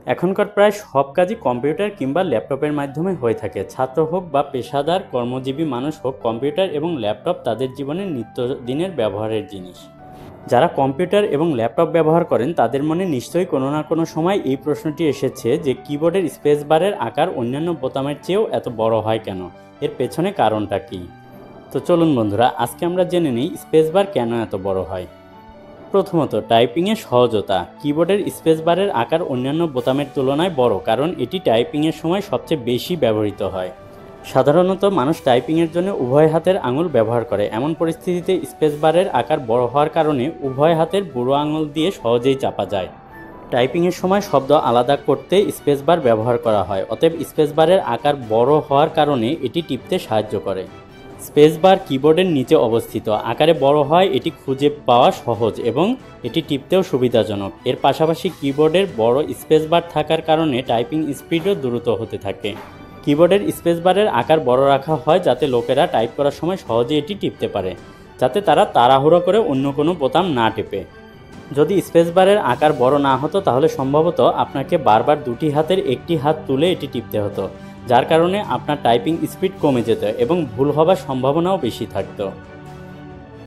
এখনকার প্রায় সব কাজই কম্পিউটার কিংবা ল্যাপটপের মাধ্যমে হয়ে থাকে। ছাত্র হোক বা পেশাদার কর্মজীবী মানুষ হোক, কম্পিউটার এবং ল্যাপটপ তাদের জীবনের নিত্যদিনের ব্যবহারের জিনিস। যারা কম্পিউটার এবং ল্যাপটপ ব্যবহার করেন তাদের মনে নিশ্চয়ই কোনো না কোনো সময় এই প্রশ্নটি এসেছে যে কিবোর্ডের স্পেস বারের আকার অন্যান্য বোতামের চেয়েও এত বড় হয় কেন, এর পেছনে কারণটা কী। তো চলুন বন্ধুরা, আজকে আমরা জেনে নিই স্পেস বার কেন এত বড় হয়। প্রথমত, টাইপিংয়ের সহজতা। কিবোর্ডের স্পেস বারের আকার অন্যান্য বোতামের তুলনায় বড় কারণ এটি টাইপিংয়ের সময় সবচেয়ে বেশি ব্যবহৃত হয়। সাধারণত মানুষ টাইপিংয়ের জন্য উভয় হাতের আঙুল ব্যবহার করে। এমন পরিস্থিতিতে স্পেস বারের আকার বড় হওয়ার কারণে উভয় হাতের বুড়ো আঙুল দিয়ে সহজেই চাপা যায়। টাইপিংয়ের সময় শব্দ আলাদা করতে স্পেস বার ব্যবহার করা হয়, অতএব স্পেস বারের আকার বড় হওয়ার কারণে এটি টিপতে সাহায্য করে। স্পেস বার কিবোর্ডের নিচে অবস্থিত, আকারে বড় হয়, এটি খুঁজে পাওয়া সহজ এবং এটি টিপতেও সুবিধাজনক। এর পাশাপাশি কিবোর্ডের বড় স্পেস বার থাকার কারণে টাইপিং স্পিডও দ্রুত হতে থাকে। কিবোর্ডের স্পেস বারের আকার বড় রাখা হয় যাতে লোকেরা টাইপ করার সময় সহজে এটি টিপতে পারে, যাতে তারা তাড়াহুড়ো করে অন্য কোনো বোতাম না টেপে। যদি স্পেস বারের আকার বড় না হতো তাহলে সম্ভবত আপনাকে বারবার দুটি হাতের একটি হাত তুলে এটি টিপতে হতো, যার কারণে আপনার টাইপিং স্পিড কমে যেত এবং ভুল হবার সম্ভাবনাও বেশি থাকতো।